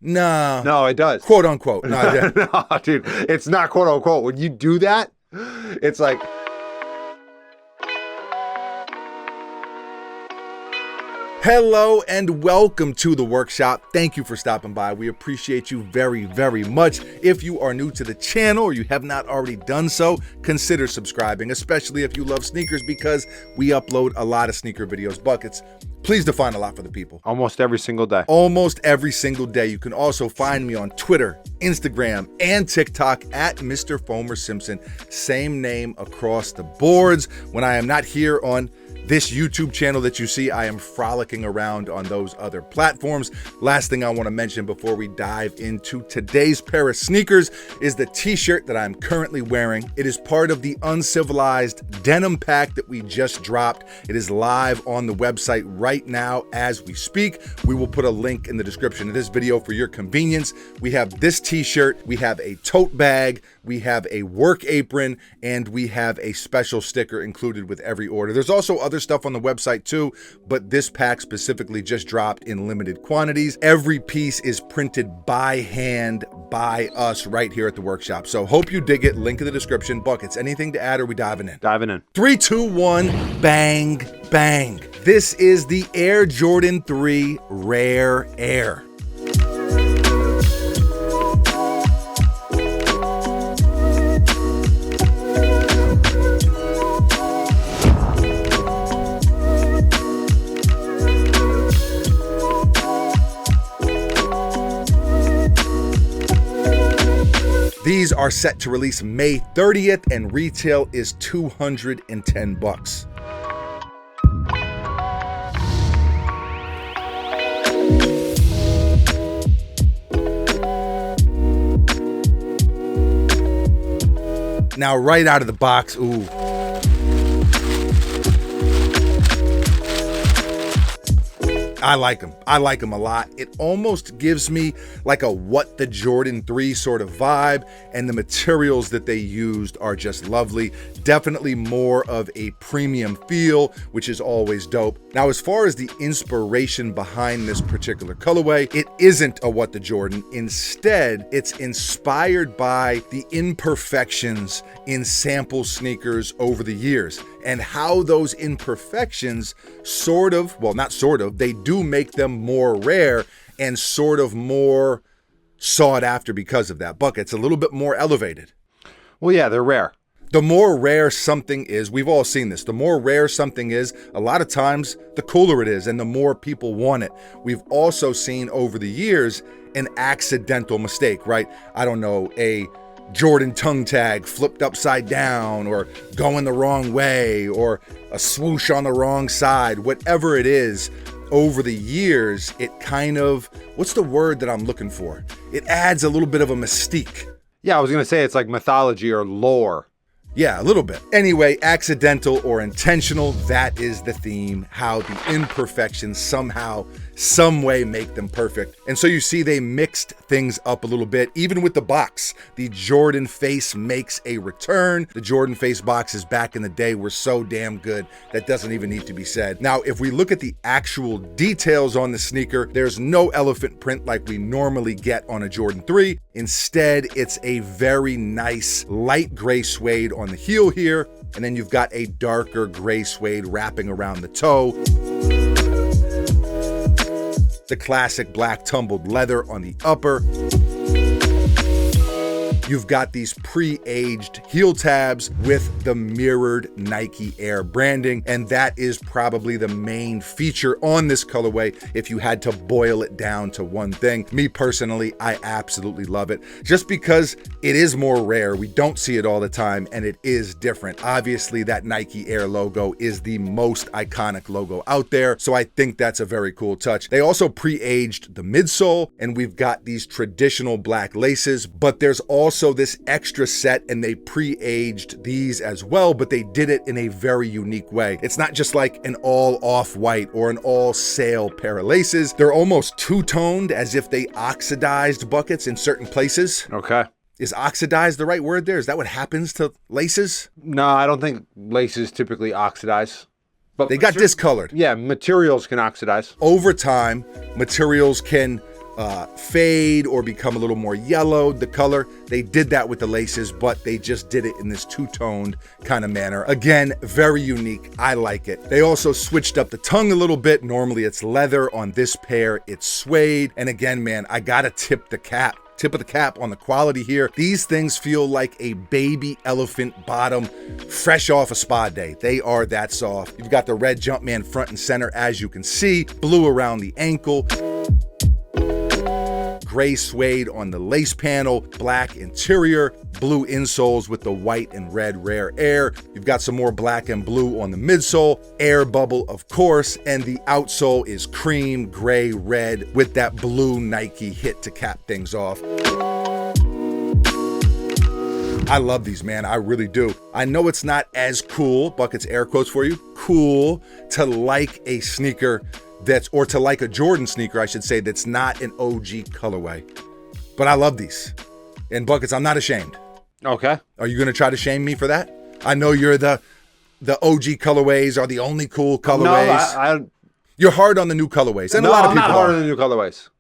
Nah. No, it does. Quote unquote. No, No, dude, it's not quote unquote. When you do that, it's like... Hello and welcome to the workshop. Thank you for stopping by. We appreciate you very, very much. If you are new to the channel or you have not already done so, consider subscribing, especially if you love sneakers, because we upload a lot of sneaker videos. Buckets, please define a lot for the people. Almost every single day. Almost every single day. You can also find me on Twitter, Instagram, and TikTok at Mr. Foamer Simpson. Same name across the boards. When I am not here on this YouTube channel that you see, I am frolicking around on those other platforms. Last thing I want to mention before we dive into today's pair of sneakers is the t-shirt that I'm currently wearing. It is part of the Uncivilized denim pack that we just dropped. It is live on the website right now as we speak. We will put a link in the description of this video for your convenience. We have this t-shirt, we have a tote bag, we have a work apron, and we have a special sticker included with every order. There's also other stuff on the website too, but this pack specifically just dropped in limited quantities. Every piece is printed by hand by us right here at the workshop. So hope you dig it. Link in the description. Buckets, anything to add or we diving in? Diving in. 3, 2, 1, bang, bang. This is the Air Jordan 3 Rare Air. These are set to release May 30th and retail is $210. Now, right out of the box, ooh. I like them. I like them a lot. It almost gives me like a What the Jordan 3 sort of vibe, and the materials that they used are just lovely. Definitely more of a premium feel, which is always dope. Now, as far as the inspiration behind this particular colorway, it isn't a What the Jordan. Instead, it's inspired by the imperfections in sample sneakers over the years and how those imperfections they do make them more rare and sort of more sought after because of that. Bucket's a little bit more elevated. Well, yeah, they're rare. The more rare something is, we've all seen this, the more rare something is, a lot of times the cooler it is and the more people want it. We've also seen over the years an accidental mistake, right? I don't know, a Jordan tongue tag flipped upside down or going the wrong way or a swoosh on the wrong side, whatever it is. Over the years, it kind of, what's the word that I'm looking for? It adds a little bit of a mystique. Yeah, I was gonna say it's like mythology or lore. Yeah, a little bit. Anyway, accidental or intentional, that is the theme, how the imperfections somehow, some way make them perfect. And so you see they mixed things up a little bit. Even with the box, the Jordan face makes a return. The Jordan face boxes back in the day were so damn good, that doesn't even need to be said. Now, if we look at the actual details on the sneaker, there's no elephant print like we normally get on a Jordan 3. Instead, it's a very nice light gray suede on the heel here, and then you've got a darker gray suede wrapping around the toe. The classic black tumbled leather on the upper. You've got these pre-aged heel tabs with the mirrored Nike Air branding, and that is probably the main feature on this colorway if you had to boil it down to one thing. Me personally, I absolutely love it just because it is more rare. We don't see it all the time and it is different. Obviously, that Nike Air logo is the most iconic logo out there, so I think that's a very cool touch. They also pre-aged the midsole, and we've got these traditional black laces, but there's also this extra set, and they pre-aged these as well, but they did it in a very unique way. It's not just like an all off-white or an all sail pair of laces. They're almost two-toned, as if they oxidized buckets in certain places. Okay. Is oxidized the right word there? Is that what happens to laces? No, I don't think laces typically oxidize. But they got discolored. Yeah, materials can oxidize. Over time, materials can fade or become a little more yellowed, the color. They did that with the laces, but they just did it in this two-toned kind of manner. Again, very unique. I like it. They also switched up the tongue a little bit. Normally it's leather. On this pair, it's suede. And again, man, I gotta tip the cap. Tip of the cap on the quality here. These things feel like a baby elephant bottom fresh off a spa day. They are that soft. You've got the red Jumpman front and center, as you can see, blue around the ankle, gray suede on the lace panel, black interior, blue insoles with the white and red rare air. You've got some more black and blue on the midsole, air bubble, of course, and the outsole is cream, gray, red with that blue Nike hit to cap things off. I love these, man. I really do. I know it's not as cool, buckets air quotes for you, cool to like a sneaker or to like a Jordan sneaker, I should say, that's not an OG colorway. But I love these. And buckets, I'm not ashamed. Okay. Are you going to try to shame me for that? I know you're the OG colorways are the only cool colorways. No, you're hard on the new colorways. And a lot of I'm people not hard are. on the new colorways.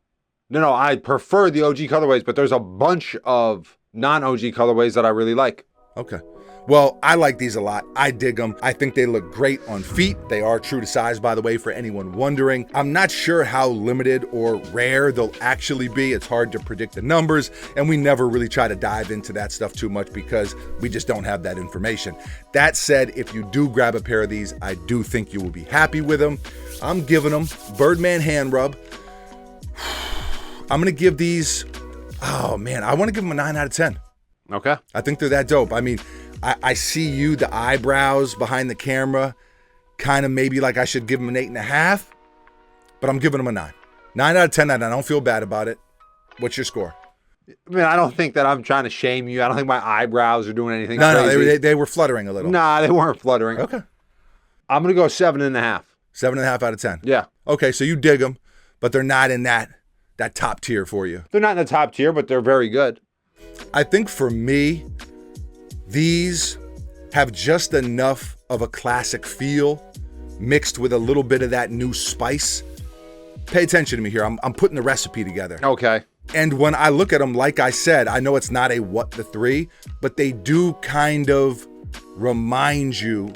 No, I prefer the OG colorways, but there's a bunch of non-OG colorways that I really like. Okay. Well, I like these a lot. I dig them. I think they look great on feet. They are true to size, by the way, for anyone wondering. I'm not sure how limited or rare they'll actually be. It's hard to predict the numbers, and we never really try to dive into that stuff too much because we just don't have that information. That said, if you do grab a pair of these, I do think you will be happy with them. I'm giving them Birdman hand rub. I'm going to give these, oh man, I want to give them a 9 out of 10. Okay. I think they're that dope. I mean, I see you, the eyebrows behind the camera, kind of maybe like I should give them an 8.5, but I'm giving them a 9. 9 out of 10, and I don't feel bad about it. What's your score? I mean, I don't think that I'm trying to shame you. I don't think my eyebrows are doing anything No, crazy. they were fluttering a little. Nah, they weren't fluttering. Okay. I'm going to go 7.5. 7.5 out of 10. Yeah. Okay, so you dig them, but they're not in that top tier for you. They're not in the top tier, but they're very good. I think for me, these have just enough of a classic feel mixed with a little bit of that new spice. Pay attention to me here. I'm putting the recipe together. Okay. And when I look at them, like I said, I know it's not a what the three, but they do kind of remind you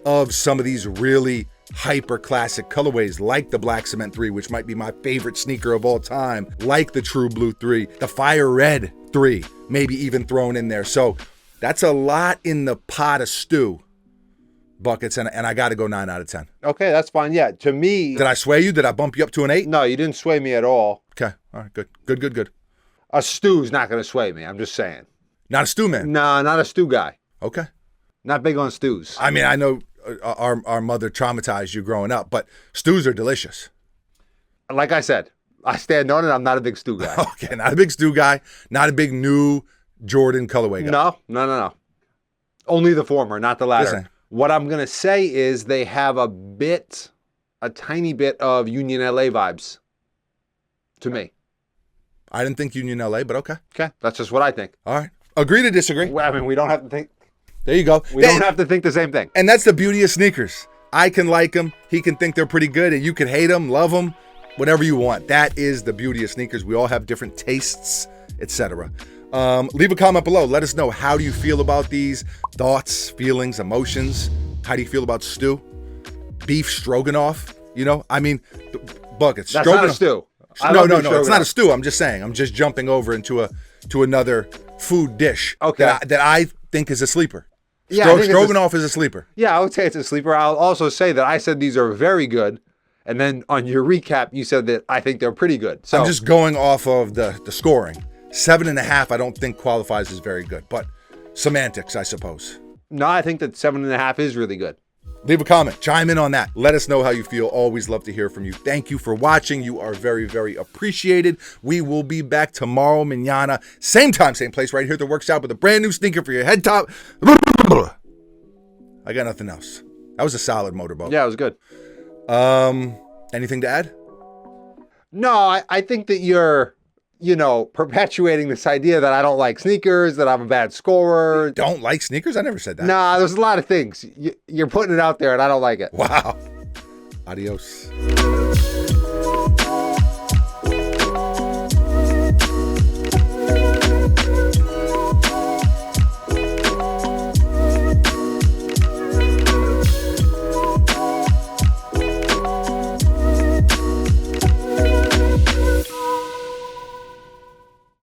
of some of these really hyper classic colorways, like the Black Cement 3, which might be my favorite sneaker of all time, like the True Blue 3, the Fire Red 3, maybe even thrown in there. So that's a lot in the pot of stew, buckets, and I got to go 9 out of 10. Okay, that's fine. Yeah, to me... Did I sway you? Did I bump you up to an 8? No, you didn't sway me at all. Okay, all right, good. A stew's not going to sway me, I'm just saying. Not a stew man? No, not a stew guy. Okay. Not big on stews. I mean, I know our mother traumatized you growing up, but stews are delicious. Like I said, I stand on it, I'm not a big stew guy. Okay, not a big stew guy, not a big new Jordan colorway guy. No. Only the former, not the latter. Listen. What I'm going to say is they have a tiny bit of Union LA vibes to me. I didn't think Union LA, but okay. Okay, that's just what I think. All right. Agree to disagree. Well, I mean, we don't have to think. There you go. We don't have to think the same thing. And that's the beauty of sneakers. I can like them. He can think they're pretty good. And you can hate them, love them, whatever you want. That is the beauty of sneakers. We all have different tastes, etc. Leave a comment below. Let us know, how do you feel about these? Thoughts, feelings, emotions. How do you feel about stew? Beef stroganoff? You know, I mean, buckets. That's not a stew. No. It's not a stew. I'm just saying. I'm just jumping over into another food dish. Okay. that I think is a sleeper. Yeah, Stroganoff is a sleeper. Yeah, I would say it's a sleeper. I'll also say that I said these are very good. And then on your recap, you said that I think they're pretty good. So I'm just going off of the scoring. 7.5, I don't think qualifies as very good, but semantics, I suppose. No, I think that 7.5 is really good. Leave a comment, chime in on that. Let us know how you feel. Always love to hear from you. Thank you for watching. You are very, very appreciated. We will be back tomorrow, mañana, same time, same place, right here at the workshop with a brand new sneaker for your head top. I got nothing else. That was a solid motorboat. Yeah, it was good. Anything to add? No, I think that you're, perpetuating this idea that I don't like sneakers, that I'm a bad scorer. Don't like sneakers? I never said that. Nah, there's a lot of things. You're putting it out there and I don't like it. Wow. Adios.